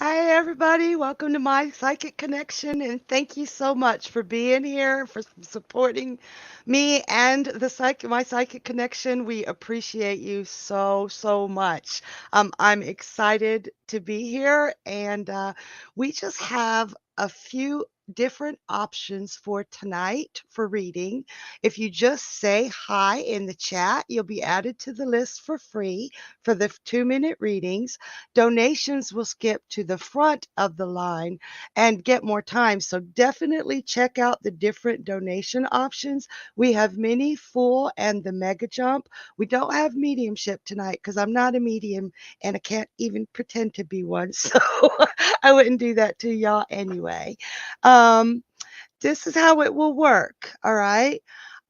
Hi, everybody. Welcome to My Psychic Connection. And thank you so much for being here, for supporting me and My Psychic Connection. We appreciate you so, so much. I'm excited to be here, and we just have a few different options for tonight for reading. If you just say hi in the chat, you'll be added to the list for free for the 2-minute readings. Donations will skip to the front of the line and get more time. So definitely check out the different donation options. We have mini, full, and the mega jump. We don't have mediumship tonight because I'm not a medium and I can't even pretend to be one. So I wouldn't do that to y'all anyway. This is how it will work. All right.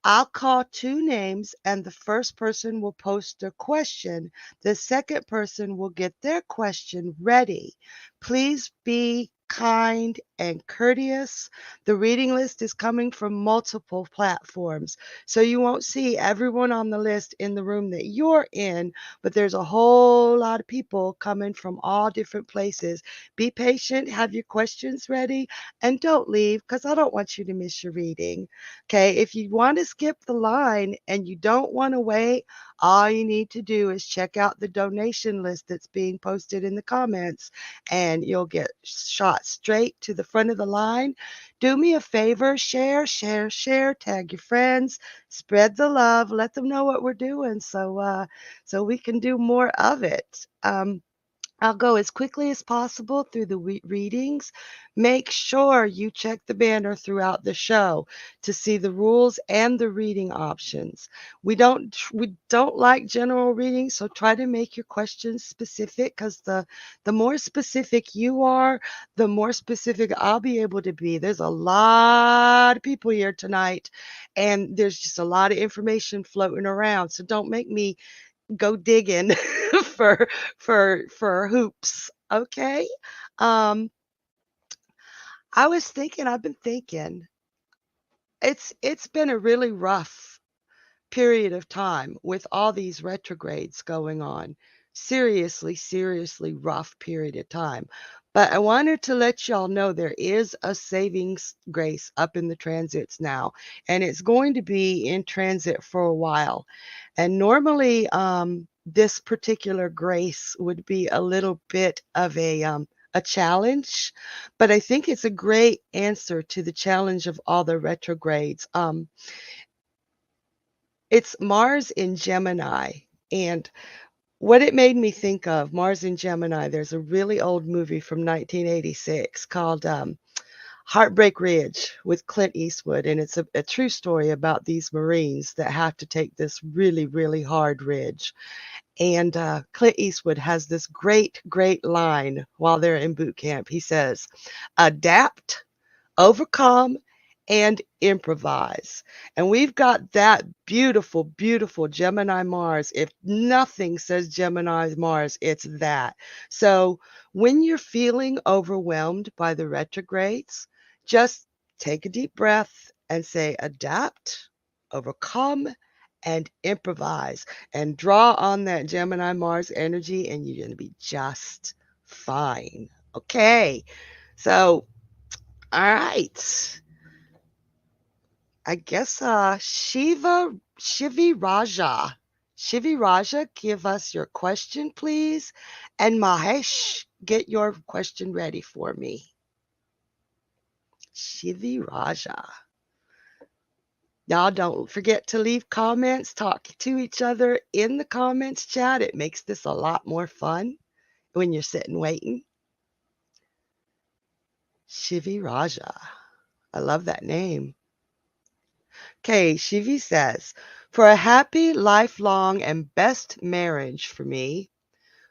I'll call 2 names and the first person will post a question. The second person will get their question ready. Please be kind and courteous. The reading list is coming from multiple platforms, so you won't see everyone on the list in the room that you're in, but there's a whole lot of people coming from all different places. Be patient, have your questions ready, and don't leave because I don't want you to miss your reading. Okay, if you want to skip the line and you don't want to wait, all you need to do is check out the donation list that's being posted in the comments and you'll get shot straight to the front of the line. Do me a favor, share, share, share, tag your friends, spread the love, let them know what we're doing so we can do more of it. I'll go as quickly as possible through the readings. Make sure you check the banner throughout the show to see the rules and the reading options. We don't like general readings, so try to make your questions specific because the more specific you are, the more specific I'll be able to be. There's a lot of people here tonight, and there's just a lot of information floating around. So don't make me go digging for for hoops. Okay. Um, I've been thinking, it's been a really rough period of time with all these retrogrades going on. Seriously, seriously rough period of time. But I wanted to let y'all know there is a savings grace up in the transits now, and it's going to be in transit for a while. And normally, this particular grace would be a little bit of a challenge, but I think it's a great answer to the challenge of all the retrogrades. It's Mars in Gemini. And what it made me think of, Mars in Gemini, there's a really old movie from 1986 called Heartbreak Ridge with Clint Eastwood. And it's a true story about these Marines that have to take this really, really hard ridge. And Clint Eastwood has this great, great line while they're in boot camp. He says, adapt, overcome, and improvise. And we've got that beautiful, beautiful Gemini Mars. If nothing says Gemini Mars, it's that. So when you're feeling overwhelmed by the retrogrades, just take a deep breath and say, adapt, overcome, and improvise. And draw on that Gemini Mars energy, and you're going to be just fine. Okay. So, all right. I guess Shivi Raja. Shivi Raja, give us your question, please. And Mahesh, get your question ready for me. Shivi Raja. Y'all don't forget to leave comments, talk to each other in the comments chat. It makes this a lot more fun when you're sitting waiting. Shivi Raja. I love that name. Okay, Shivi says, for a happy, lifelong, and best marriage for me,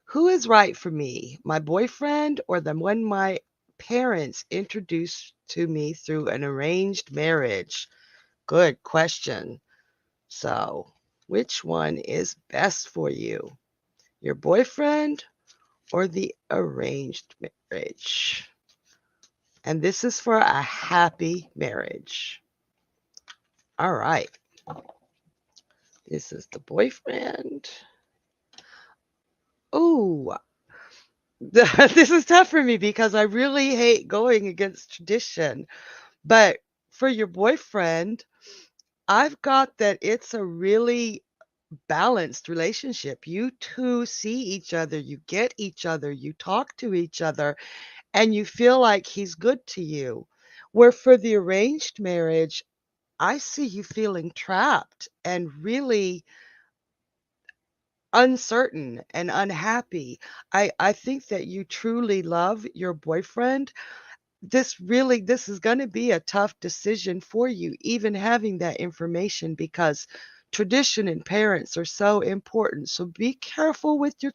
who is right for me, my boyfriend or the one my parents introduced to me through an arranged marriage? Good question. So, which one is best for you, your boyfriend or the arranged marriage? And this is for a happy marriage. All right. This is the boyfriend. Oh, this is tough for me because I really hate going against tradition. But for your boyfriend, I've got that it's a really balanced relationship. You two see each other, you get each other, you talk to each other, and you feel like he's good to you. Where for the arranged marriage, I see you feeling trapped and really uncertain and unhappy. I think that you truly love your boyfriend. This is going to be a tough decision for you, even having that information, because tradition and parents are so important. So be careful with your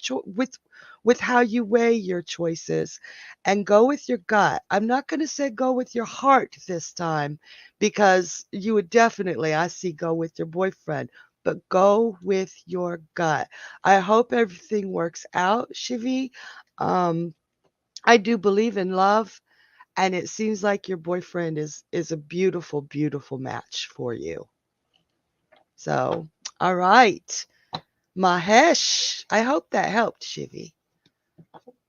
with how you weigh your choices, and go with your gut. I'm not going to say go with your heart this time, because you would definitely, I see, go with your boyfriend, but go with your gut. I hope everything works out, Shivi. um I do believe in love, and it seems like your boyfriend is a beautiful, beautiful match for you. So, all right. Mahesh, I hope that helped, Shivi.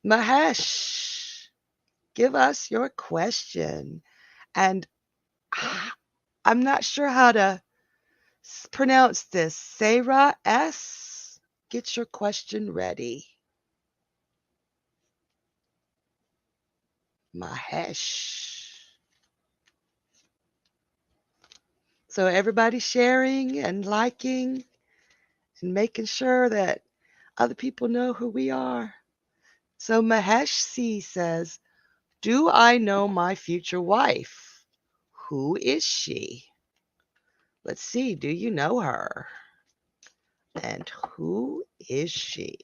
Mahesh, give us your question. And I'm not sure how to pronounce this. Sarah S., get your question ready. Mahesh. So everybody sharing and liking and making sure that other people know who we are. So Mahesh C says, do I know my future wife? Who is she? Let's see, do you know her? And who is she?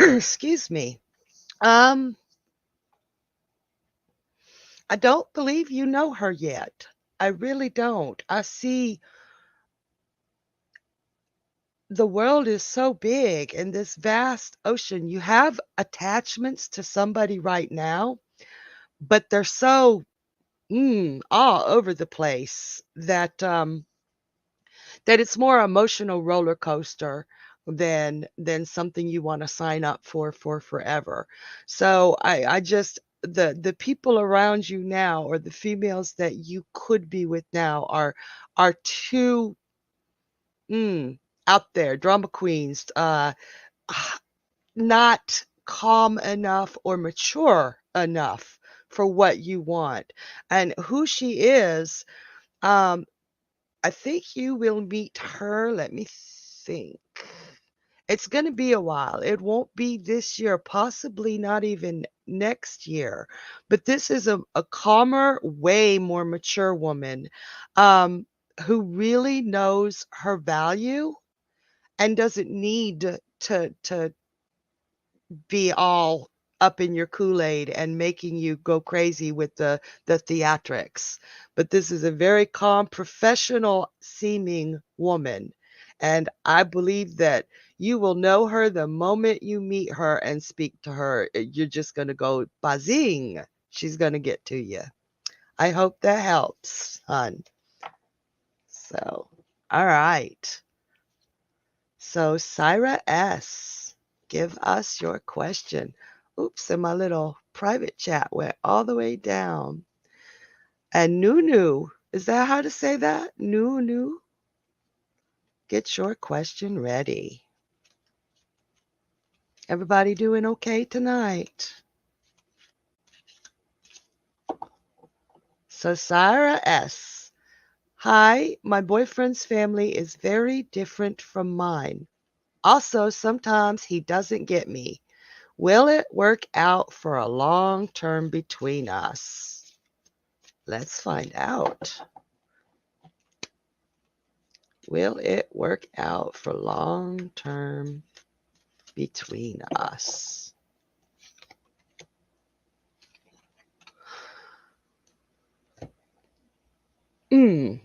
Excuse me. Um, I don't believe you know her yet. I really don't. I see the world is so big and this vast ocean. You have attachments to somebody right now, but they're so all over the place that it's more emotional roller coaster than something you want to sign up for forever. So I just the people around you now, or the females that you could be with now, are too out there, drama queens, not calm enough or mature enough for what you want. And who she is, um, I think you will meet her. Let me think. It's going to be a while. It won't be this year, possibly not even next year. But this is a calmer, way more mature woman, um, who really knows her value and doesn't need to be all up in your Kool-Aid and making you go crazy with the theatrics. But this is a very calm, professional seeming woman. And I believe that you will know her the moment you meet her and speak to her. You're just going to go bazing. She's going to get to you. I hope that helps, hon. So, all right. So, Syra S., give us your question. Oops, and my little private chat went all the way down. And Nunu, is that how to say that? Nunu, get your question ready. Everybody doing okay tonight? So, Syra S., hi, my boyfriend's family is very different from mine. Also, sometimes he doesn't get me. Will it work out for a long term between us? Let's find out. Will it work out for long term between us? Mm,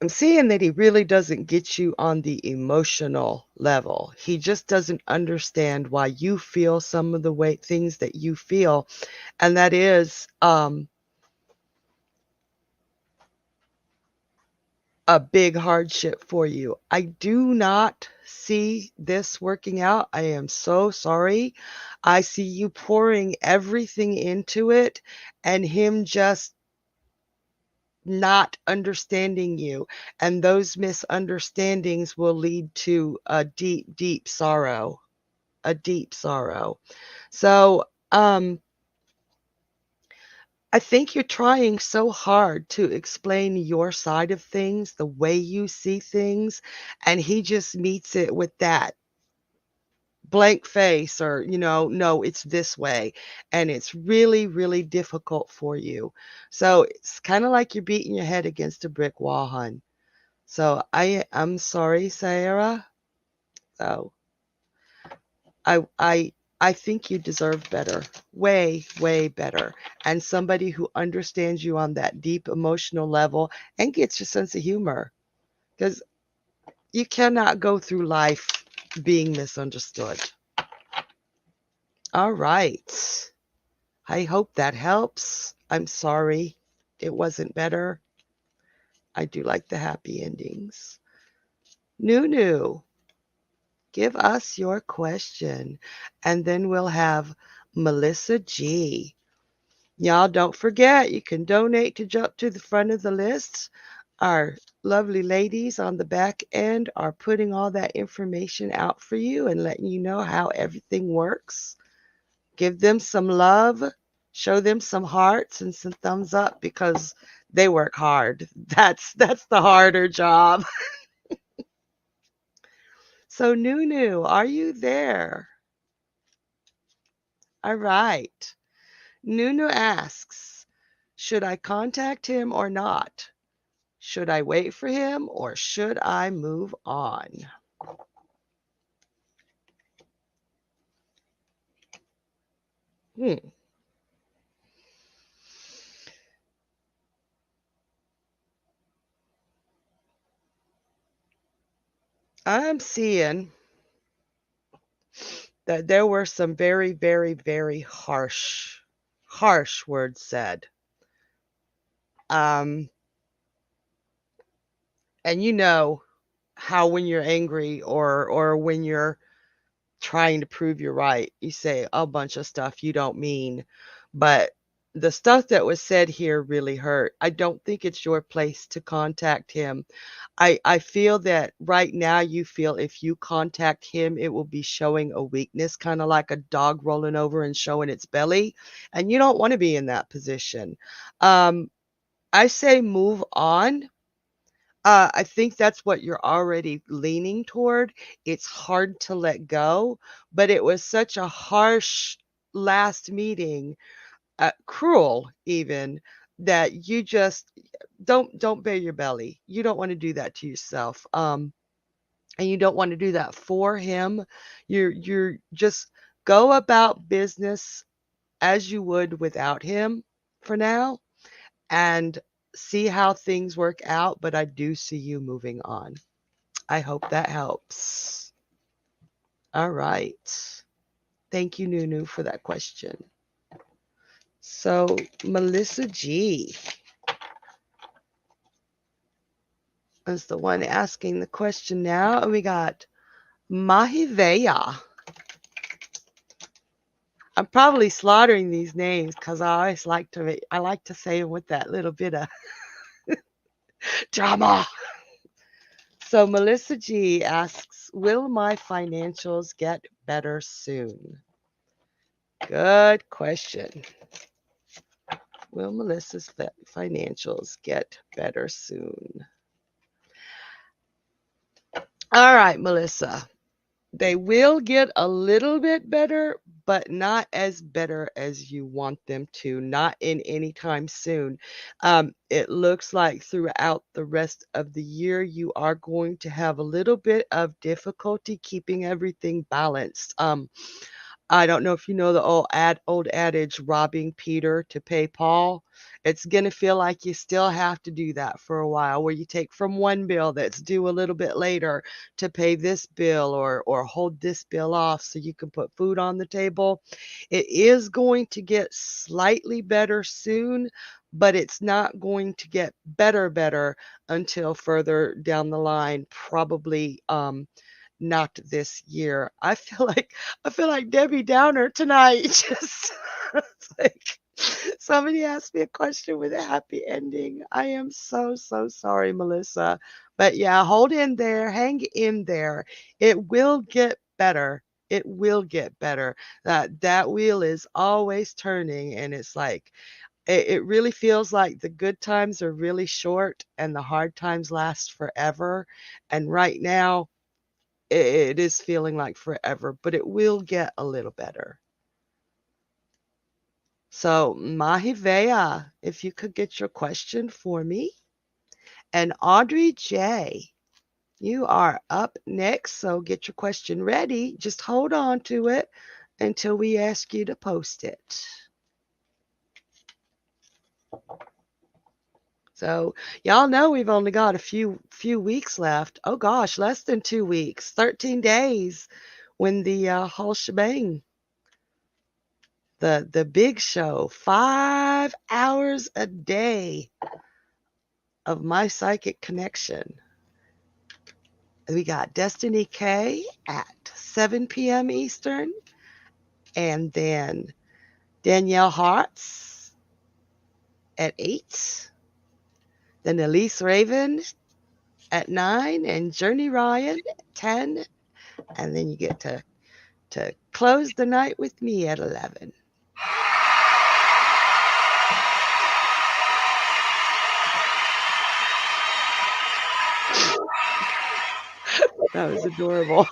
I'm seeing that he really doesn't get you on the emotional level. He just doesn't understand why you feel some of the way things that you feel, and that is a big hardship for you. I do not see this working out. I am so sorry. I see you pouring everything into it and him just not understanding you. And those misunderstandings will lead to a deep, deep sorrow, a deep sorrow. So, I think you're trying so hard to explain your side of things, the way you see things, and he just meets it with that blank face or, no, it's this way. And it's really, really difficult for you. So it's kind of like you're beating your head against a brick wall, hon. So I'm sorry, Sarah. So I think you deserve better. Way, way better. And somebody who understands you on that deep emotional level and gets your sense of humor. Because you cannot go through life being misunderstood. All right. I hope that helps. I'm sorry it wasn't better. I do like the happy endings. Nunu, give us your question. And then we'll have Melissa G. Y'all don't forget, you can donate to jump to the front of the list. Our lovely ladies on the back end are putting all that information out for you and letting you know how everything works. Give them some love, show them some hearts and some thumbs up because they work hard. That's the harder job. So Nunu, are you there? All right. Nunu asks, should I contact him or not? Should I wait for him or should I move on? Hmm. I'm seeing that there were some very, very, very harsh words said. Um, and you know how when you're angry or when you're trying to prove you're right, you say a bunch of stuff you don't mean. But the stuff that was said here really hurt. I don't think it's your place to contact him. I feel that right now you feel if you contact him, it will be showing a weakness, kind of like a dog rolling over and showing its belly. And you don't want to be in that position. I say move on. I think that's what you're already leaning toward. It's hard to let go, but it was such a harsh last meeting, cruel even, that you just don't bare your belly. You don't want to do that to yourself. And you don't want to do that for him. You're just go about business as you would without him for now and see how things work out, but I do see you moving on. I hope that helps. All right. Thank you, Nunu, for that question. So, Melissa G is the one asking the question now. And we got Mahiveya. I'm probably slaughtering these names because I like to say them with that little bit of drama. So Melissa G asks, will my financials get better soon? Good question. Will Melissa's financials get better soon? All right, Melissa. They will get a little bit better, but not as better as you want them to, not in any time soon. It looks like throughout the rest of the year, you are going to have a little bit of difficulty keeping everything balanced. I don't know if you know the old adage, robbing Peter to pay Paul. It's gonna feel like you still have to do that for a while, where you take from one bill that's due a little bit later to pay this bill or hold this bill off so you can put food on the table. It is going to get slightly better soon, but it's not going to get better until further down the line, probably not this year. I feel like Debbie Downer tonight. Just it's like somebody asked me a question with a happy ending. I am so sorry, Melissa. But yeah, hold in there, hang in there. It will get better. It will get better. That wheel is always turning, and it's like it really feels like the good times are really short and the hard times last forever. And right now, it is feeling like forever, but it will get a little better. So, Mahivea, if you could get your question for me. And Audrey J, you are up next, so get your question ready. Just hold on to it until we ask you to post it. So, y'all know we've only got a few weeks left. Oh gosh, less than 2 weeks, 13 days when the whole shebang, the big show, 5 hours a day of my psychic connection. We got Destiny K at 7 p.m. Eastern, and then Danielle Hartz at 8, then Elise Raven at 9, and Journey Ryan at 10, and then you get to close the night with me at 11. That was adorable.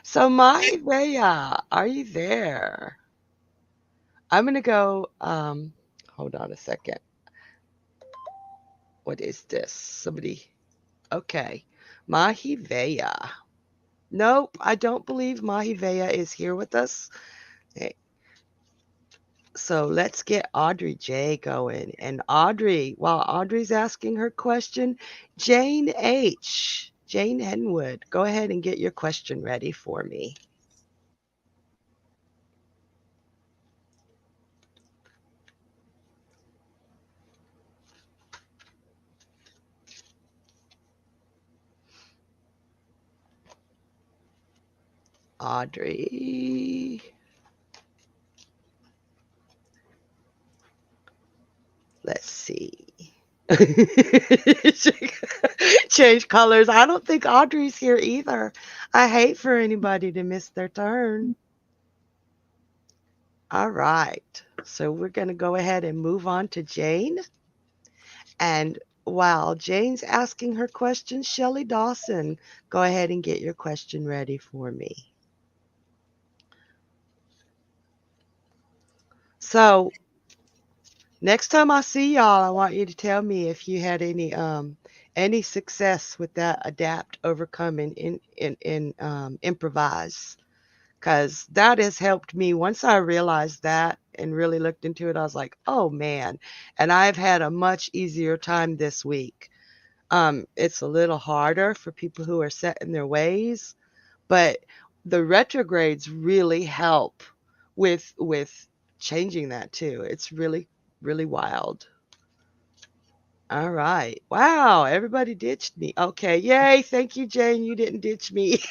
So, Mahivea, are you there? I'm going to go, hold on a second. What is this? Somebody, okay. Mahivea. Nope, I don't believe Mahivea is here with us. Okay. So let's get Audrey J going. And Audrey, while Audrey's asking her question, Jane H, Jane Henwood, go ahead and get your question ready for me. Audrey. Let's see. Change colors. I don't think Audrey's here either. I hate for anybody to miss their turn. All right. So we're going to go ahead and move on to Jane. And while Jane's asking her question, Shelley Dawson, go ahead and get your question ready for me. So next time I see y'all, I want you to tell me if you had any success with that adapt, overcome, and improvise, because that has helped me. Once I realized that and really looked into it, I was like, oh man, and I've had a much easier time this week. It's a little harder for people who are set in their ways, but the retrogrades really help with changing that too. It's really wild. All right. Wow, everybody ditched me. Okay, yay. Thank you, Jane. You didn't ditch me.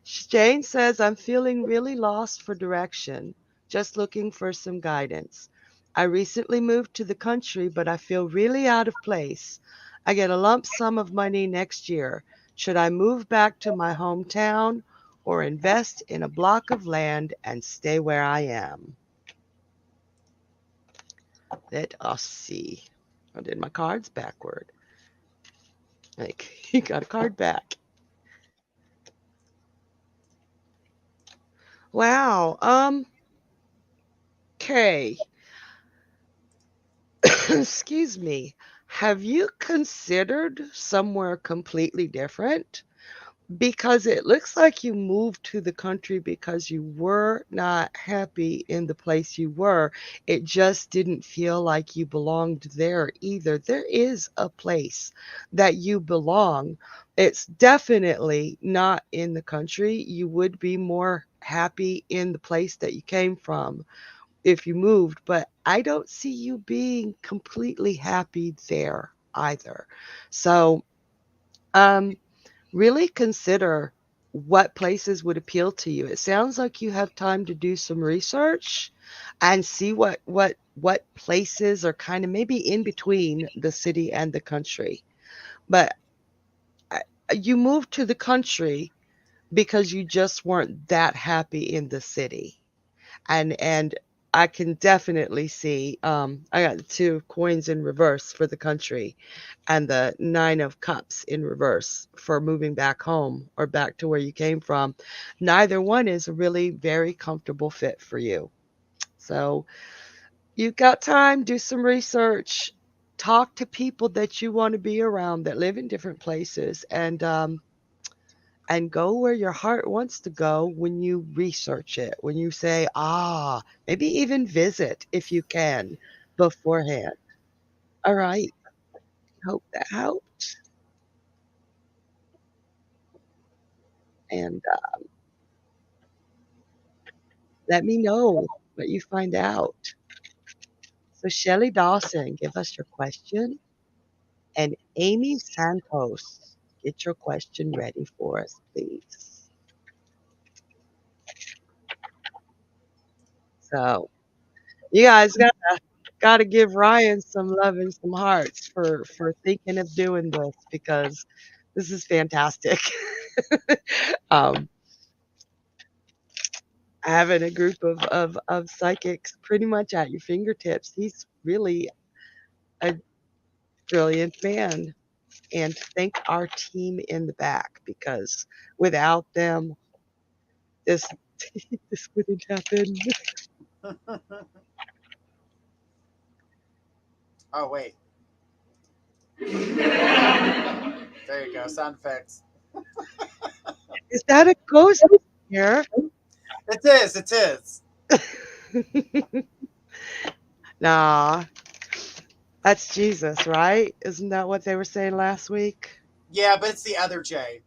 Jane says, I'm feeling really lost for direction, just looking for some guidance. I recently moved to the country, but I feel really out of place. I get a lump sum of money next year. Should I move back to my hometown or invest in a block of land and stay where I am? Let us see. I did my cards backward. Like, you got a card back. Wow. Okay. Excuse me. Have you considered somewhere completely different? Because it looks like you moved to the country because you were not happy in the place you were. It just didn't feel like you belonged there either. There is a place that you belong. It's definitely not in the country. You would be more happy in the place that you came from if you moved, but I don't see you being completely happy there either. So, um, really consider what places would appeal to you. It sounds like you have time to do some research and see what places are kind of maybe in between the city and the country. But I, you moved to the country because you just weren't that happy in the city. And I can definitely see I got the 2 coins in reverse for the country and the 9 of cups in reverse for moving back home or back to where you came from. Neither one is a really very comfortable fit for you. So you've got time, do some research, talk to people that you want to be around that live in different places, and go where your heart wants to go when you research it, when you say, maybe even visit if you can beforehand. All right. Hope that helped. And let me know what you find out. So, Shelly Dawson, give us your question. And Amy Santos, get your question ready for us, please. So, you guys gotta give Ryan some love and some hearts for thinking of doing this because this is fantastic. um, Having a group of psychics pretty much at your fingertips. He's really a brilliant man. And thank our team in the back because without them, this this wouldn't happen. Oh wait, there you go. Sound effects. Is that a ghost here? It is. It is. Nah, that's Jesus, right? Isn't that what they were saying last week? Yeah, but it's the other J.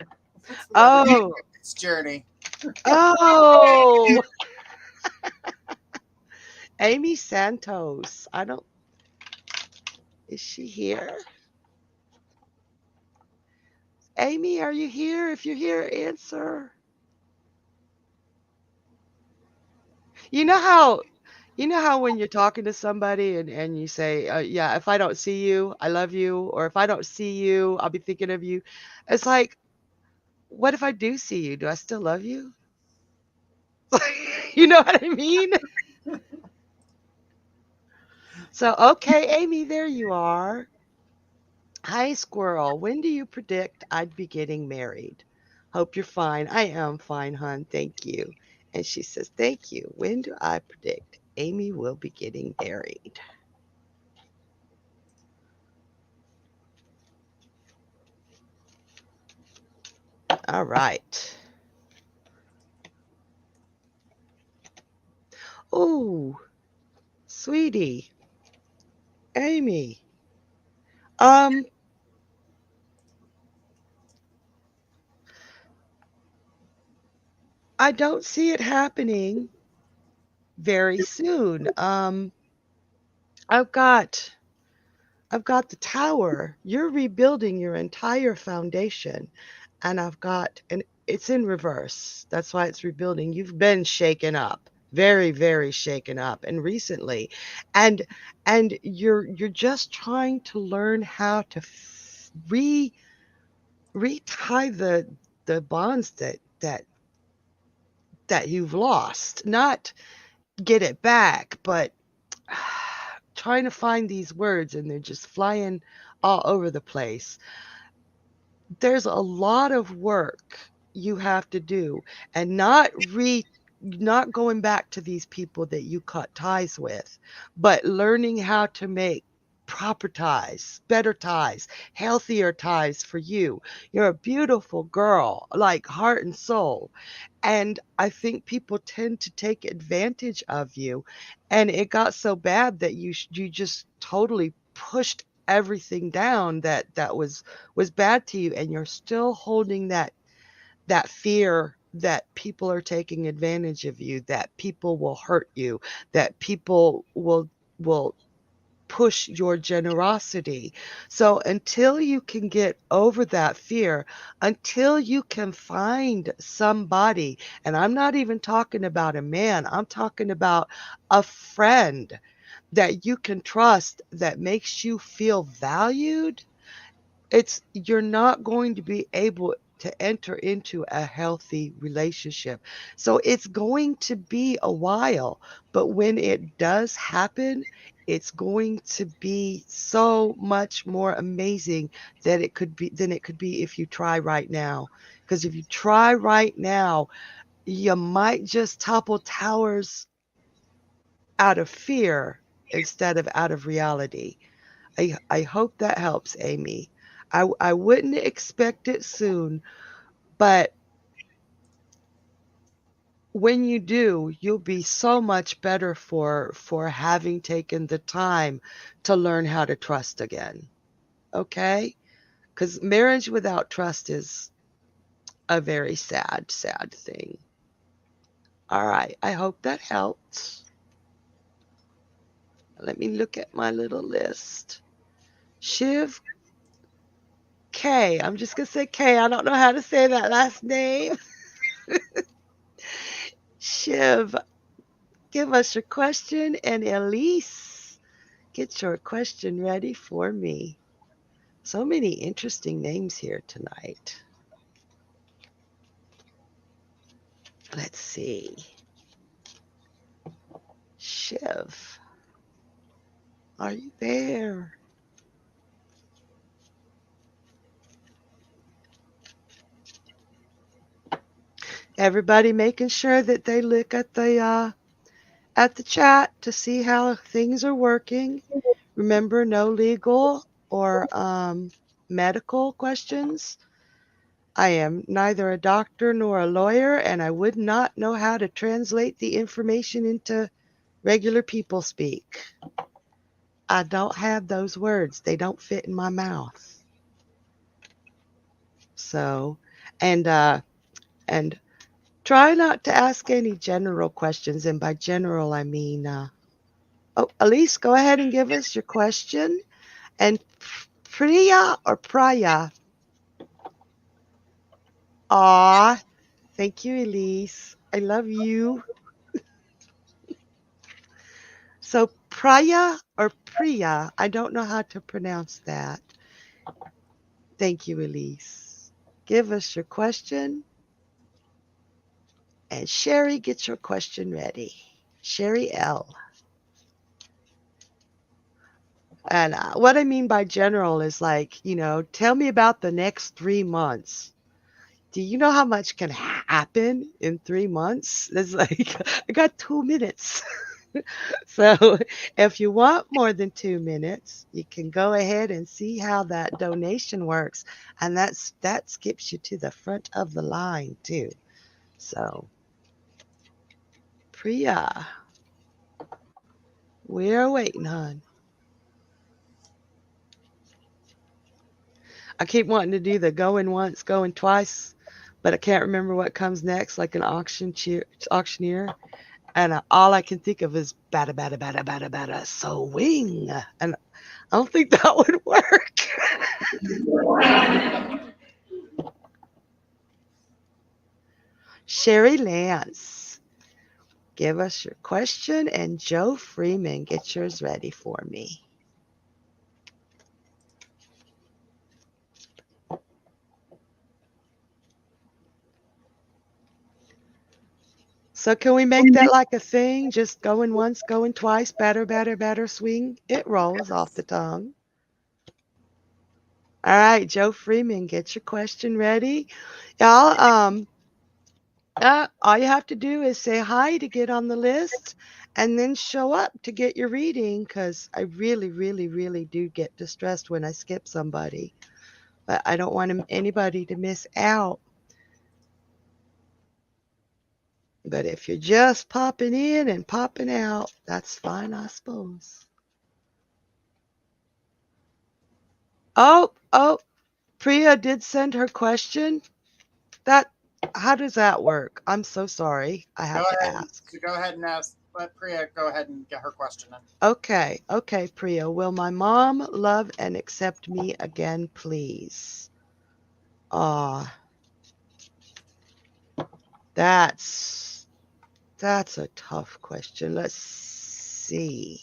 It's the other. Oh, It's Journey. oh, Amy Santos. I don't, is she here? Amy, are you here? If you're here, answer. You know how you know how when you're talking to somebody and you say, yeah, if I don't see you, I love you, or if I don't see you, I'll be thinking of you. It's like, what if I do see you? Do I still love you? You know what I mean? So, okay, Amy, there you are. Hi, Squirrel. When do you predict I'd be getting married? Hope you're fine. I am fine, hon. Thank you. And she says, thank you. When do I predict Amy will be getting married? All right. Oh, sweetie, Amy. Um, I don't see it happening very soon. I've got I've got the tower. You're rebuilding your entire foundation. And I've got and it's in reverse. That's why it's rebuilding. You've been shaken up. Very, very shaken up and recently. And you're just trying to learn how to retie the bonds that you've lost. Not get it back, but trying to find these words and they're just flying all over the place. There's a lot of work you have to do and not going back to these people that you cut ties with, but learning how to make proper ties, better ties, healthier ties for you. You're a beautiful girl, like heart and soul. And I think people tend to take advantage of you. And it got so bad that you just totally pushed everything down that was bad to you, and you're still holding that fear that people are taking advantage of you, that people will hurt you, that people will push your generosity. So until you can get over that fear, until you can find somebody, and I'm not even talking about a man, I'm talking about a friend that you can trust that makes you feel valued, you're not going to be able to enter into a healthy relationship. So it's going to be a while, but when it does happen, it's going to be so much more amazing than it could be if you try right now. Because if you try right now, you might just topple towers out of fear instead of out of reality. I hope that helps, Amy. I wouldn't expect it soon, but when you do, you'll be so much better for having taken the time to learn how to trust again. Okay? Because marriage without trust is a very sad, sad thing. All right. I hope that helped. Let me look at my little list. Shiv K. I'm just going to say K. I don't know how to say that last name. Shiv, give us your question, and Elise, get your question ready for me. So many interesting names here tonight. Let's see. Shiv, are you there? Everybody making sure that they look at the chat to see how things are working. Remember, no legal or medical questions. I am neither a doctor nor a lawyer, and I would not know how to translate the information into regular people speak. I don't have those words. They don't fit in my mouth. So, and and try not to ask any general questions. And by general, I mean, oh, Elise, go ahead and give us your question. And Priya or Praya? Aw, thank you, Elise. I love you. So Praya or Priya, I don't know how to pronounce that. Thank you, Elise. Give us your question. And Sherry, get your question ready. Sherry L. And what I mean by general is like, tell me about the next 3 months. Do you know how much can happen in 3 months? It's like, I got 2 minutes. So if you want more than 2 minutes, you can go ahead and see how that donation works. And that skips you to the front of the line too. So Priya, we're waiting, hon. I keep wanting to do the going once, going twice, but I can't remember what comes next, like an auctioneer. And all I can think of is bada bada bada bada bada swing, and I don't think that would work. Sherry Lance, give us your question, and Joe Freeman, get yours ready for me. So can we make that like a thing? Just going once, going twice, batter, batter, batter, swing. It rolls off the tongue. All right, Joe Freeman, get your question ready. Y'all, all you have to do is say hi to get on the list, and then show up to get your reading because I really, really, really do get distressed when I skip somebody. But I don't want anybody to miss out. But if you're just popping in and popping out, that's fine, I suppose. Oh, Priya did send her question. That, how does that work? I'm so sorry. I Go have to ahead and ask. so go ahead and ask. Let Priya go ahead and get her question in. Okay, Priya. Will my mom love and accept me again, please? Ah, that's that's a tough question. Let's see.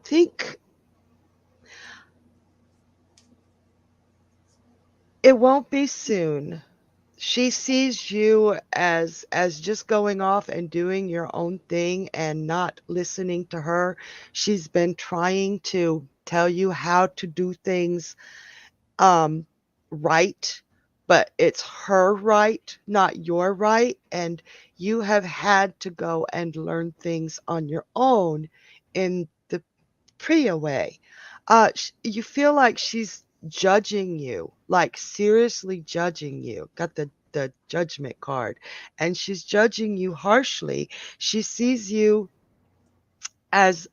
Think it won't be soon. She sees you as just going off and doing your own thing and not listening to her. She's been trying to tell you how to do things um right, but it's her right, not your right, and you have had to go and learn things on your own in the Priya way. You feel like she's judging you, like seriously judging you. Got the judgment card, and she's judging you harshly. She sees you as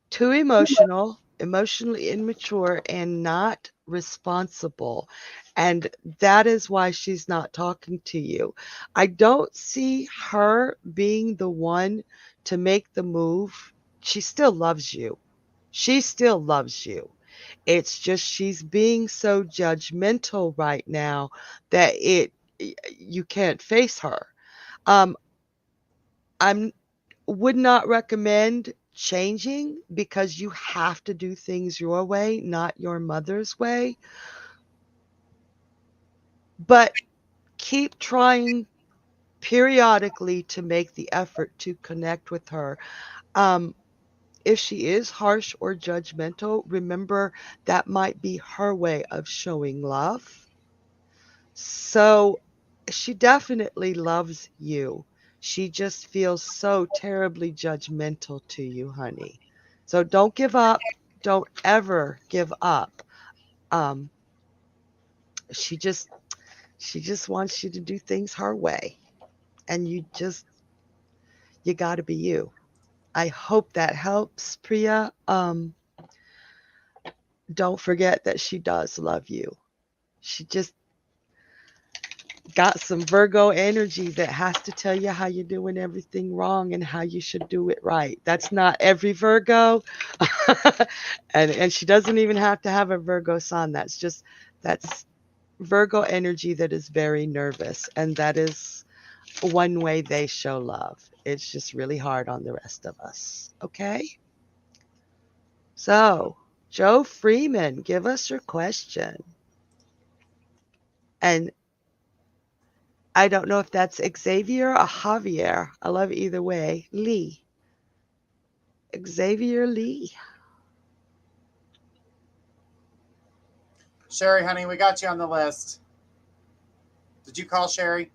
too emotional, emotionally immature, and not responsible. And that is why she's not talking to you. I don't see her being the one to make the move. She still loves you. She still loves you. It's just she's being so judgmental right now that you can't face her. Um, I'm would not recommend changing because you have to do things your way, not your mother's way. But keep trying periodically to make the effort to connect with her. Um, if she is harsh or judgmental, remember that might be her way of showing love. So she definitely loves you. She just feels so terribly judgmental to you, honey. So don't give up. Don't ever give up. Um, she just she just wants you to do things her way. And you got to be you. I hope that helps, Priya. Don't forget that she does love you. She just got some Virgo energy that has to tell you how you're doing everything wrong and how you should do it right. That's not every Virgo. And she doesn't even have to have a Virgo sun. That's Virgo energy that is very nervous, and that is one way they show love. It's just really hard on the rest of us. Okay? So, Joe Freeman, give us your question. And I don't know if that's Xavier or Javier. I love either way. Lee. Xavier Lee. Sherry, honey, we got you on the list. Did you call Sherry?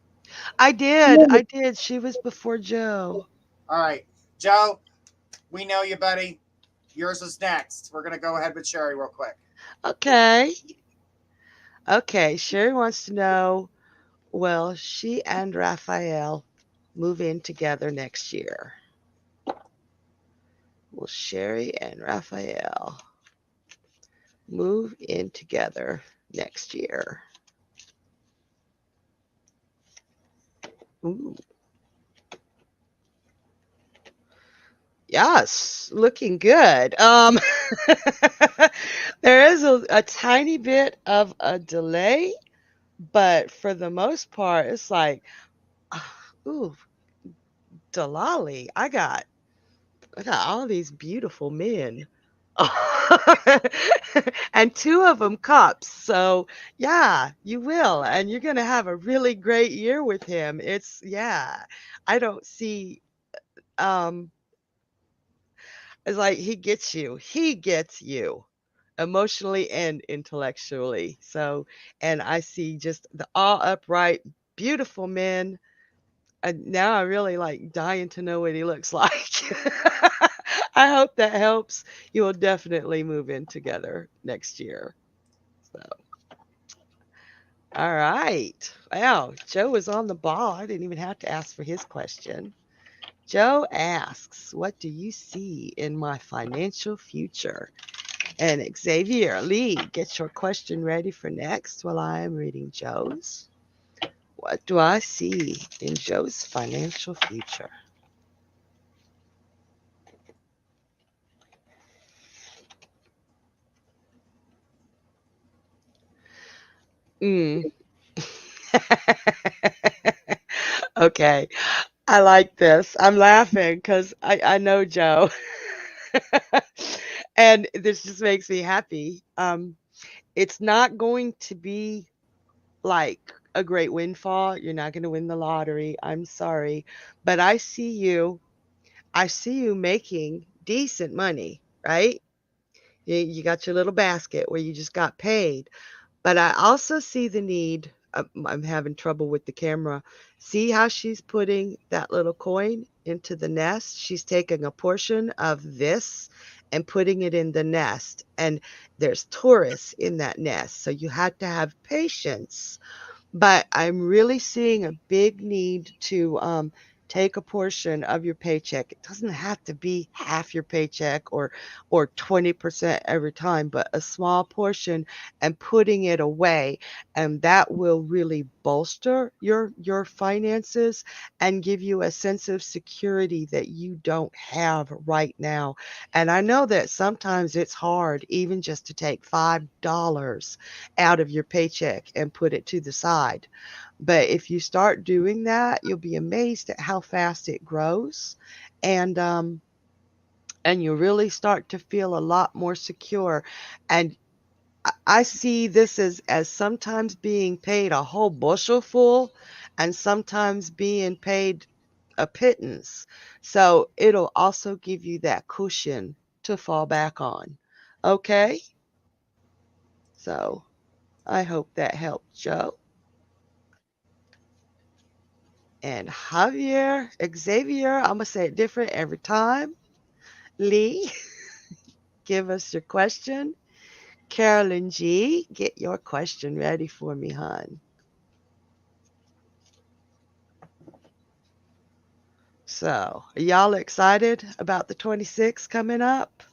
I did. I did. She was before Joe. All right, Joe, we know you, buddy. Yours is next. We're gonna go ahead with Sherry real quick. Okay. Okay. Sherry wants to know, will she and Raphael move in together next year? Will Sherry and Raphael move in together next year? Ooh. Yes, looking good. There is a tiny bit of a delay, but for the most part, it's like, ooh, Delali, I got all these beautiful men. And two of them cups. So, yeah, you will. And you're going to have a really great year with him. Yeah, I don't see, um, it's like he gets you. He gets you. emotionally and intellectually. So, and I see just the all upright, beautiful men. And now I really like dying to know what he looks like. I hope that helps. You will definitely move in together next year. So, all right. Wow, Joe was on the ball. I didn't even have to ask for his question. Joe asks, what do you see in my financial future? And Xavier Lee, get your question ready for next while I am reading Joe's. What do I see in Joe's financial future? Mm. Okay, I like this. I'm laughing because I know Joe. And this just makes me happy. It's not going to be like a great windfall. You're not going to win the lottery. I'm sorry. But I see you making decent money, right? You got your little basket where you just got paid. But I also see the need. I'm having trouble with the camera. See how she's putting that little coin into the nest? She's taking a portion of this and putting it in the nest. And there's tourists in that nest. So you have to have patience, but I'm really seeing a big need to take a portion of your paycheck. It doesn't have to be half your paycheck or 20% every time, but a small portion and putting it away, and that will really bolster your finances and give you a sense of security that you don't have right now. And I know that sometimes it's hard even just to take $5 out of your paycheck and put it to the side. But if you start doing that, you'll be amazed at how fast it grows. And and you really start to feel a lot more secure. And I see this as sometimes being paid a whole bushel full and sometimes being paid a pittance. So it'll also give you that cushion to fall back on. Okay? So I hope that helped, Joe. And Javier, Xavier, I'm going to say it different every time. Lee, give us your question. Carolyn G, get your question ready for me, hon. So, are y'all excited about the 26th coming up?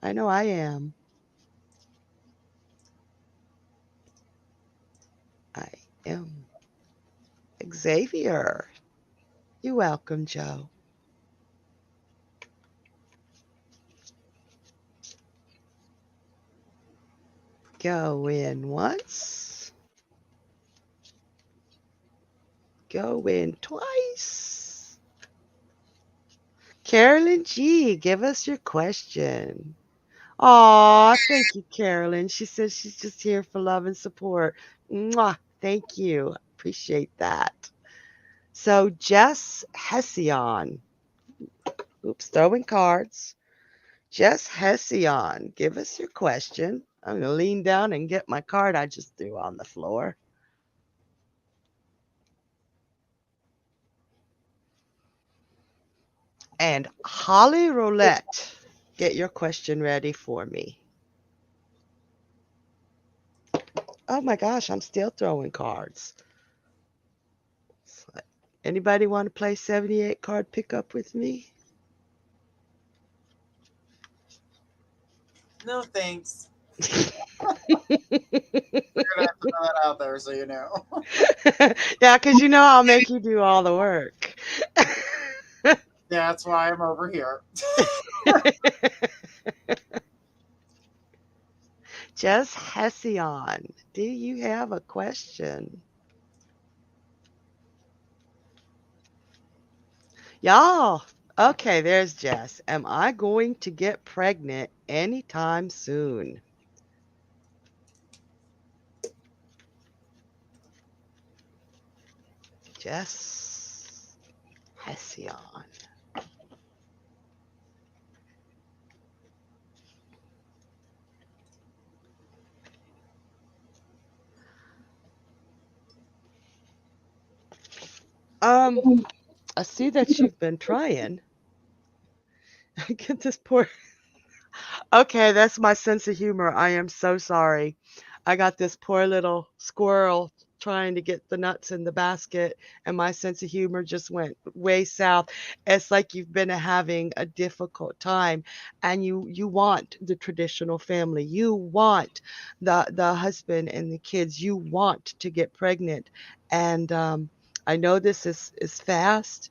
I know I am. I am. Xavier, you're welcome, Joe. Go in once, go in twice. Carolyn G, give us your question. Aw, thank you, Carolyn. She says she's just here for love and support. Mwah, thank you. Appreciate that. So, Jess Hession, oops, throwing cards. Jess Hession, give us your question. I'm going to lean down and get my card I just threw on the floor. And Holly Roulette, get your question ready for me. Oh my gosh, I'm still throwing cards. Anybody want to play 78 card pickup with me? No thanks. We're gonna have to throw that out there so you know. Yeah, because you know I'll make you do all the work. That's why I'm over here. Just Hession, do you have a question? Y'all, okay, there's Jess. Am I going to get pregnant anytime soon? Jess Hession. Um, I see that you've been trying. Get this poor. Okay, that's my sense of humor. I am so sorry. I got this poor little squirrel trying to get the nuts in the basket, and my sense of humor just went way south. It's like you've been having a difficult time, and you want the traditional family. You want the husband and the kids. You want to get pregnant, and I know this is fast,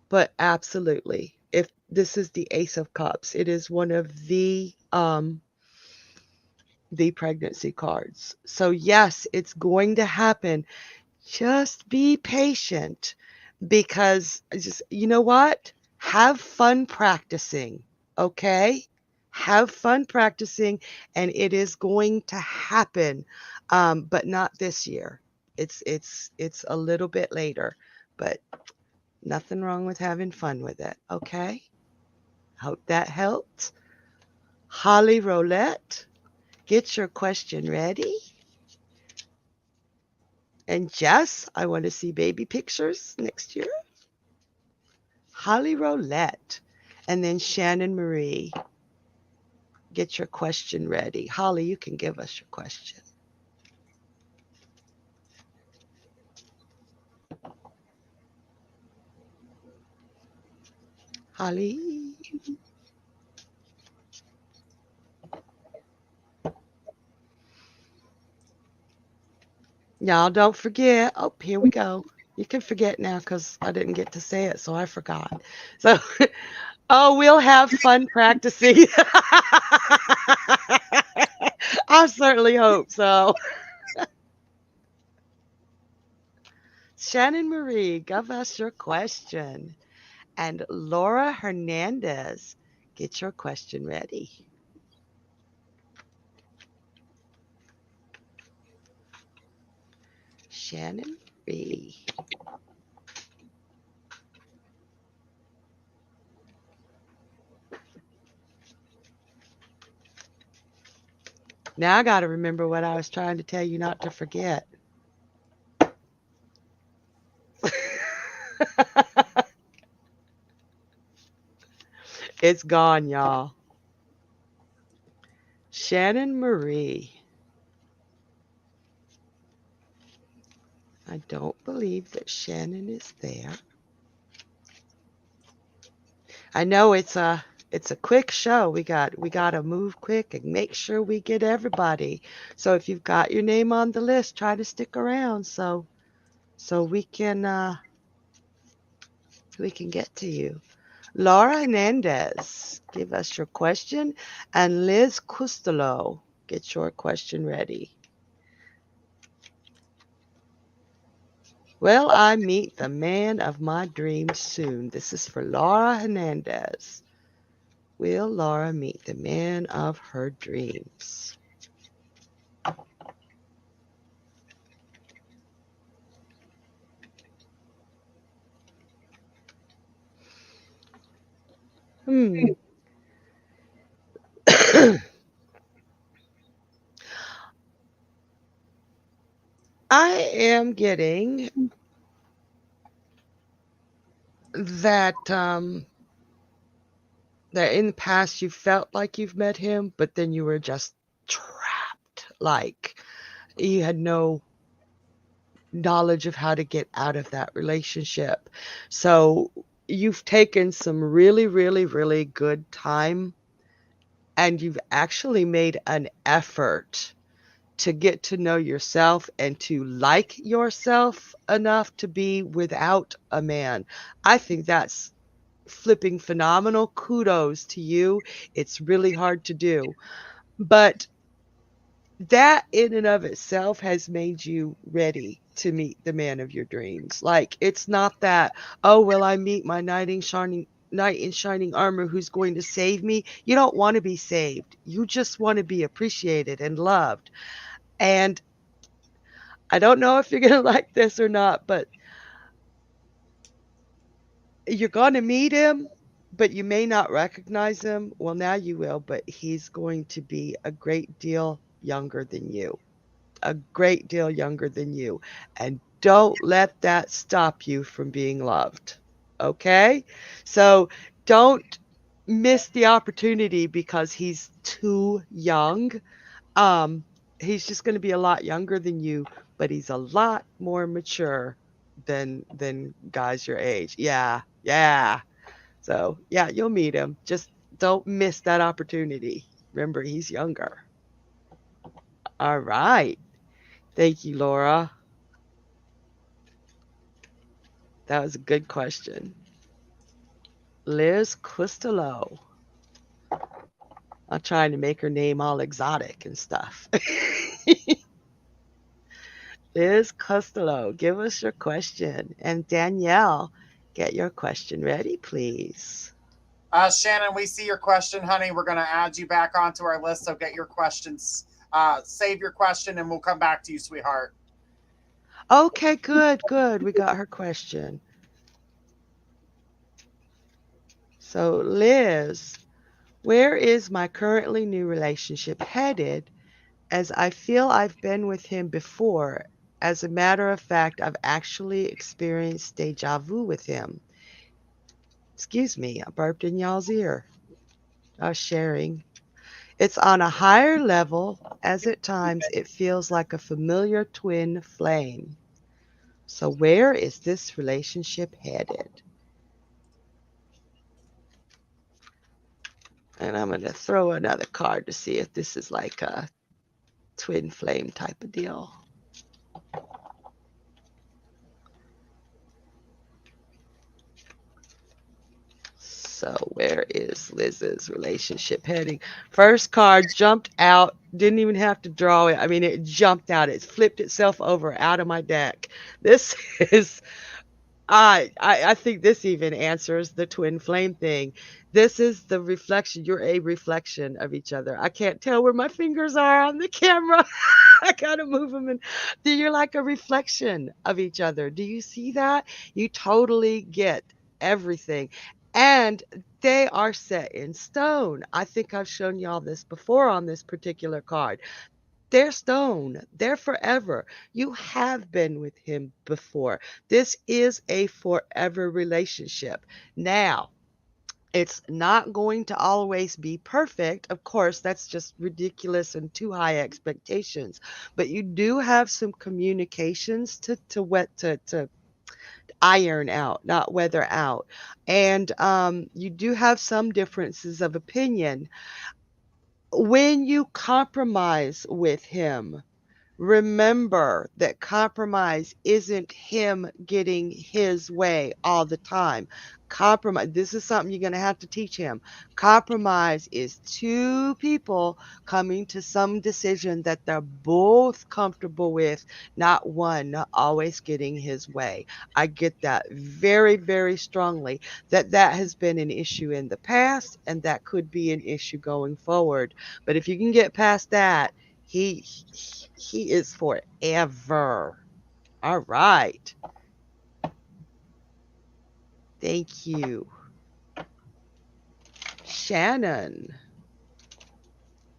but absolutely. If this is the Ace of Cups, it is one of the pregnancy cards. So yes, it's going to happen. Just be patient because just you know what? Have fun practicing, okay? Have fun practicing and it is going to happen. But not this year. It's a little bit later, but nothing wrong with having fun with it, okay? Hope that helped. Holly Roulette, get your question ready. And Jess, I want to see baby pictures next year. Holly Roulette. And then Shannon Marie, get your question ready. Holly, you can give us your question. Holly. Y'all don't forget. Oh, here we go. You can forget now because I didn't get to say it, so I forgot. So, oh, we'll have fun practicing. I certainly hope so. Shannon Marie, give us your question. And Laura Hernandez, get your question ready. Shannon Marie. Now I got to remember what I was trying to tell you not to forget. It's gone, y'all. Shannon Marie. I don't believe that Shannon is there. I know it's a quick show. We got to move quick and make sure we get everybody. So if you've got your name on the list, try to stick around so we can get to you. Laura Hernandez, give us your question. And Liz Costello, get your question ready. Will I meet the man of my dreams soon? This is for Laura Hernandez. Will Laura meet the man of her dreams? Hmm. I am getting that in the past you felt like you've met him, but then you were just trapped. Like you had no knowledge of how to get out of that relationship. So you've taken some really, really, really good time and you've actually made an effort to get to know yourself and to like yourself enough to be without a man. I think that's flipping phenomenal. Kudos to you. It's really hard to do. But that in and of itself has made you ready to meet the man of your dreams. Like it's not that, oh well, I meet my knight in shining armor who's going to save me. You don't want to be saved. You just want to be appreciated and loved. And I don't know if you're gonna like this or not, but you're gonna meet him, but you may not recognize him. Well, now you will, but he's going to be a great deal younger than you. A great deal younger than you. And Don't let that stop you from being loved. Okay? So don't miss the opportunity because he's too young. Um, he's just going to be a lot younger than you, but he's a lot more mature than guys your age. Yeah, yeah. So yeah, you'll meet him. Just don't miss that opportunity. Remember, he's younger. All right. Thank you, Laura. That was a good question. Liz Costello. I'm trying to make her name all exotic and stuff. Liz Costello, give us your question. And Danielle, get your question ready, please. Shannon, we see your question, honey. We're going to add you back onto our list. So get your questions. Save your question and we'll come back to you, sweetheart. Okay, good, good. We got her question. So, Liz, where is my currently new relationship headed? As I feel I've been with him before. As a matter of fact, I've actually experienced deja vu with him. Excuse me, I burped in y'all's ear. I was sharing. It's on a higher level, as at times it feels like a familiar twin flame. So, where is this relationship headed? And I'm going to throw another card to see if this is like a twin flame type of deal. So, where is Liz's relationship heading? First card jumped out, didn't even have to draw it. I mean, it jumped out. It flipped itself over out of my deck. This is I think this even answers the twin flame thing. This is the reflection. You're a reflection of each other. I can't tell where my fingers are on the camera. I gotta move them, and you're like a reflection of each other. Do you see that? You totally get everything, and they are set in stone. I think I've shown y'all this before on this particular card. They're stone. They're forever. You have been with him before. This is a forever relationship. Now, it's not going to always be perfect. Of course, that's just ridiculous and too high expectations. But you do have some communications to iron out, not weather out. And you do have some differences of opinion. When you compromise with him, remember that compromise isn't him getting his way all the time. Compromise, this is something you're going to have to teach him. Compromise is two people coming to some decision that they're both comfortable with, not one not always getting his way. I get that very, very strongly that has been an issue in the past and that could be an issue going forward. But if you can get past that, he he is forever. All right. Thank you. Shannon,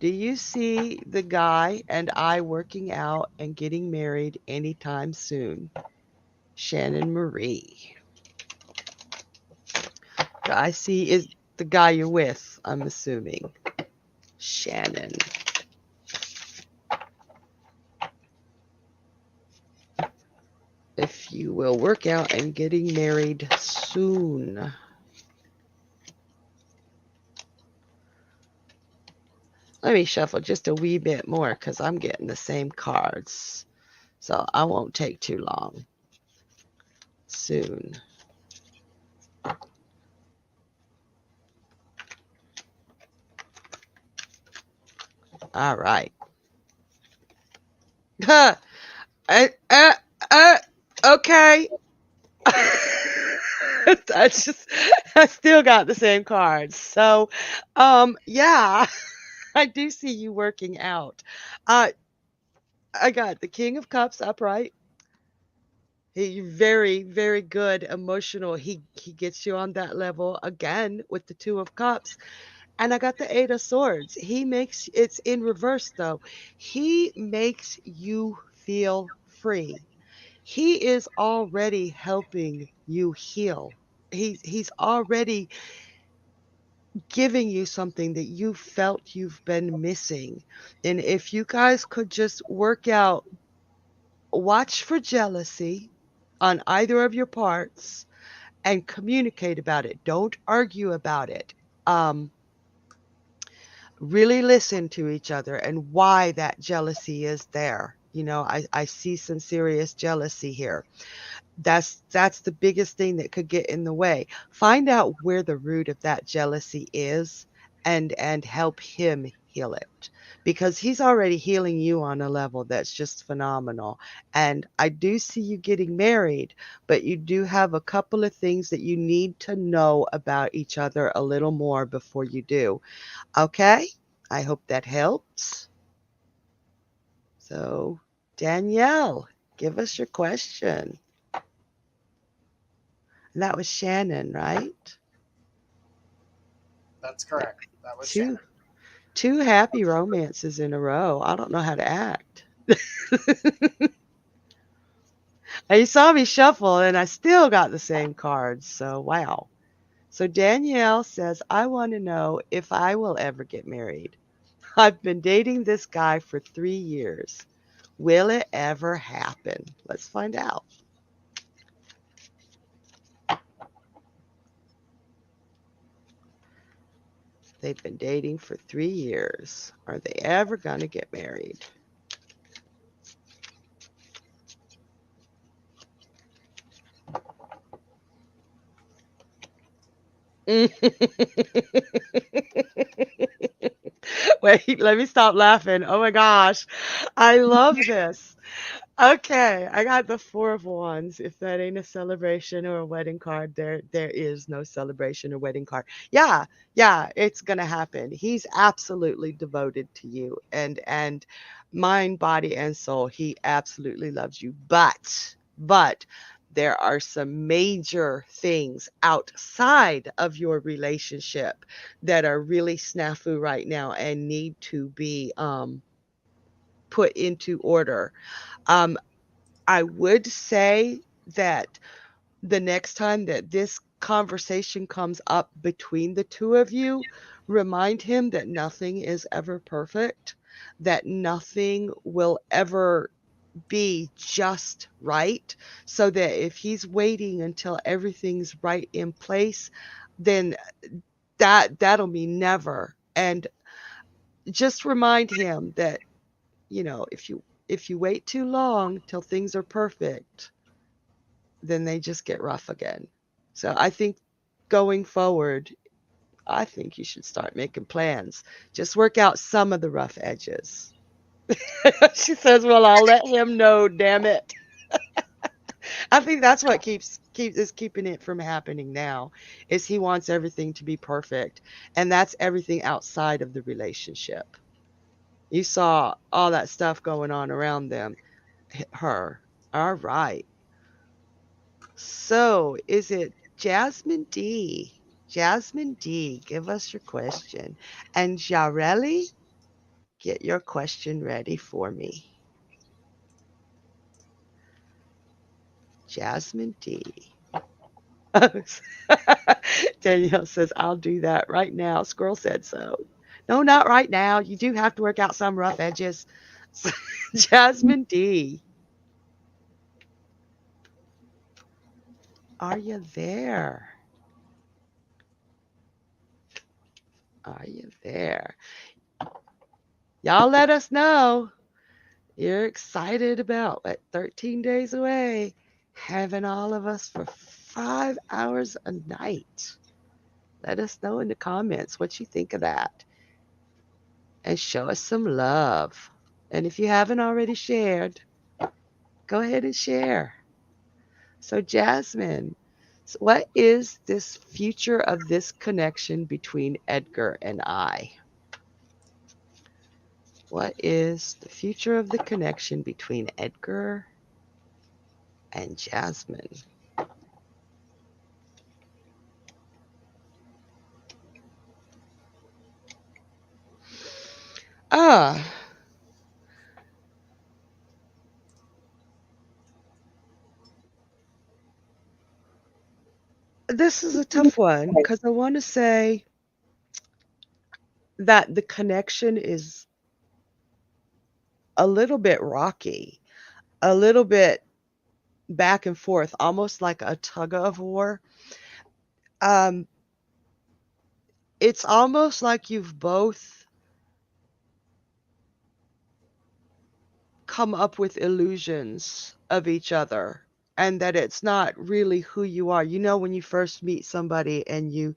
do you see the guy and I working out and getting married anytime soon? Shannon Marie. I see is the guy you're with, I'm assuming. Shannon. If you will work out and getting married soon. Let me shuffle just a wee bit more because I'm getting the same cards. So I won't take too long. Soon. All right. uh, uh, okay. I still got the same cards. So, yeah, I do see you working out. Uh, I got the King of Cups upright. He very, very good emotional. He gets you on that level again with the Two of Cups. And I got the Eight of Swords. He makes it's in reverse though. He makes you feel free. he is already helping you heal. He's already giving you something that you felt you've been missing. And if you guys could just work out, watch for jealousy on either of your parts and communicate about it. Don't argue about it. Um, really listen to each other and why that jealousy is there. I see some serious jealousy here. That's the biggest thing that could get in the way. Find out where the root of that jealousy is and help him heal it, because he's already healing you on a level that's just phenomenal. And I do see you getting married, but you do have a couple of things that you need to know about each other a little more before you do. Okay? I hope that helps. So, Danielle, give us your question. And that was Shannon, right? That's correct. That was Two Shannon. two happy romances in a row. I don't know how to act. And you saw me shuffle and I still got the same cards. So wow. So Danielle says, I want to know if I will ever get married. I've been dating this guy for 3 years. Will it ever happen? Let's find out. They've been dating for 3 years. Are they ever going to get married? Wait, let me stop laughing. Oh my gosh. I love this. Okay, I got the Four of Wands. If that ain't a celebration or a wedding card, there is no celebration or wedding card. Yeah, yeah, it's gonna happen. He's absolutely devoted to you, and mind, body, and soul. He absolutely loves you. But there are some major things outside of your relationship that are really snafu right now and need to be put into order. Um, I would say that the next time that this conversation comes up between the two of you, remind him that nothing is ever perfect, that nothing will ever be just right, so that if he's waiting until everything's right in place, then that'll be never. And just remind him that, if you wait too long till things are perfect, then they just get rough again. So I think going forward, I think you should start making plans. Just work out some of the rough edges. She says, "Well, I'll let him know, damn it." I think that's what is keeping it from happening now, is he wants everything to be perfect, and that's everything outside of the relationship. You saw all that stuff going on around her. All right. So, is it Jasmine D? Jasmine D, give us your question. And Jareli, get your question ready for me. Jasmine D. Danielle says, I'll do that right now. Squirrel said so. No, not right now. You do have to work out some rough edges. Jasmine D, are you there? Are you there? Y'all let us know. You're excited about what, 13 days away, having all of us for 5 hours a night. Let us know in the comments what you think of that and show us some love. And if you haven't already shared, go ahead and share. So, Jasmine, so what is this future of this connection between Edgar and I? What is the future of the connection between Edgar and Jasmine? Ah, This is a tough one because I want to say that the connection is a little bit rocky, a little bit back and forth, almost like a tug of war. Um, it's almost like you've both come up with illusions of each other and that it's not really who you are. You know, when you first meet somebody and you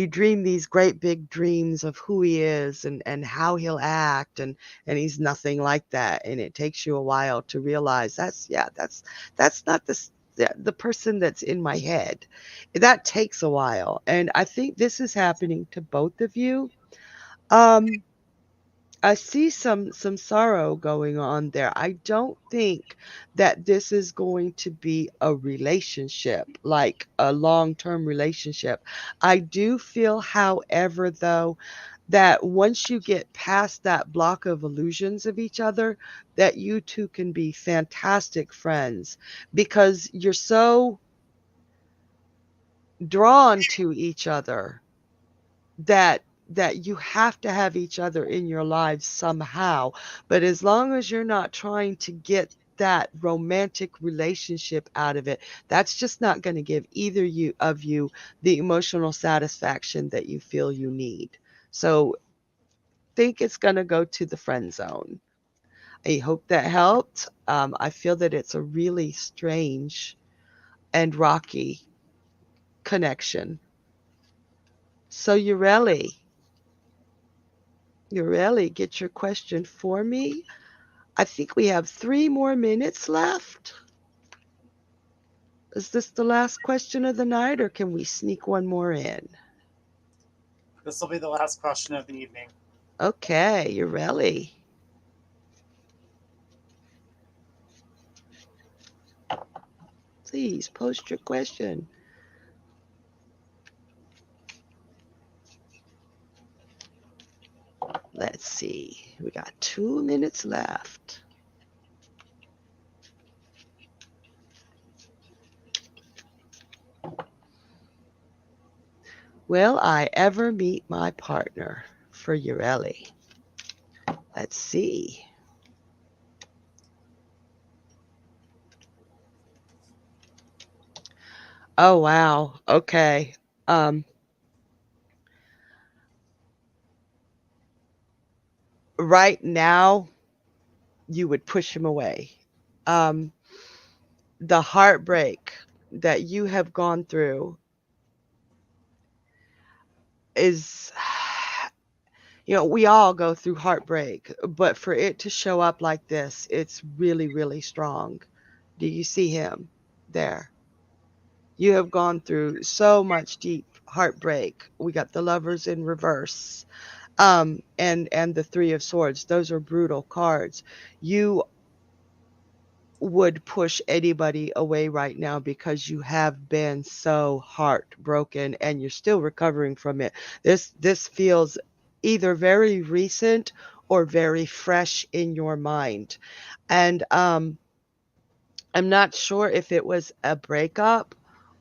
dream these great big dreams of who he is and how he'll act and he's nothing like that, and it takes you a while to realize that's yeah, that's not the person that's in my head. That takes a while. And I think this is happening to both of you. Um I see some sorrow going on there. I don't think that this is going to be a relationship, like a long-term relationship. I do feel, however, though, that once you get past that block of illusions of each other, that you two can be fantastic friends because you're so drawn to each other that you have to have each other in your lives somehow. But as long as you're not trying to get that romantic relationship out of it, that's just not going to give either you the emotional satisfaction that you feel you need. So think it's going to go to the friend zone. I hope that helped. I feel that it's a really strange and rocky connection. So Ureli, get your question for me. I think we have 3 more minutes left. Is this the last question of the night, or can we sneak one more in? This will be the last question of the evening. Okay, Ureli. Please post your question. Let's see. We got 2 minutes left. Will I ever meet my partner? For Ureli. Let's see. Oh, wow. Okay. Um, right now, you would push him away. Um, the heartbreak that you have gone through is, we all go through heartbreak, but for it to show up like this, it's really, really strong. Do you see him there? You have gone through so much deep heartbreak. We got the lovers in reverse. And the 3 of Swords. Those are brutal cards. You would push anybody away right now because you have been so heartbroken and you're still recovering from it. This feels either very recent or very fresh in your mind. And I'm not sure if it was a breakup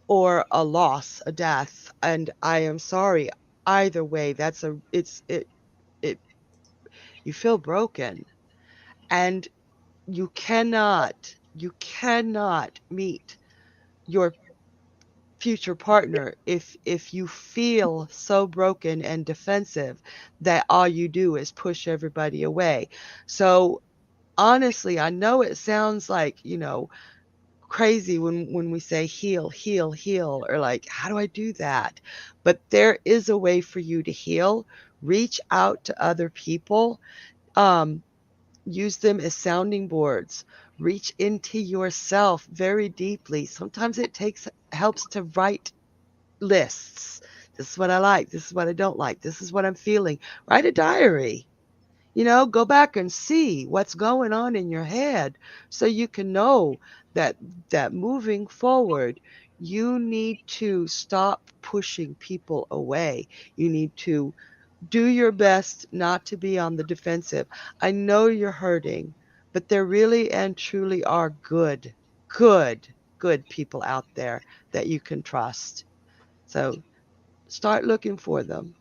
or a loss, a death, and I am sorry. Either way, it you feel broken, and you cannot meet your future partner if you feel so broken and defensive that all you do is push everybody away. So honestly, I know it sounds like, crazy when we say heal, heal, heal, or like, how do I do that? But there is a way for you to heal. Reach out to other people. Um, Use them as sounding boards. Reach into yourself very deeply. Sometimes it takes helps to write lists. This is what I like. This is what I don't like. This is what I'm feeling. Write a diary. Go back and see what's going on in your head so you can know that moving forward, you need to stop pushing people away. You need to do your best not to be on the defensive. I know you're hurting, but there really and truly are good, good people out there that you can trust. So start looking for them.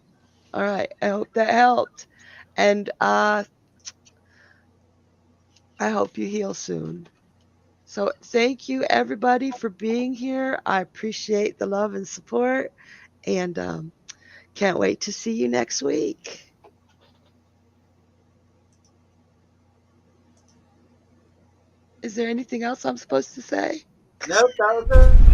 All right. I hope that helped. And I hope you heal soon. So thank you everybody for being here. I appreciate the love and support and can't wait to see you next week. Is there anything else I'm supposed to say? Nope, that was it.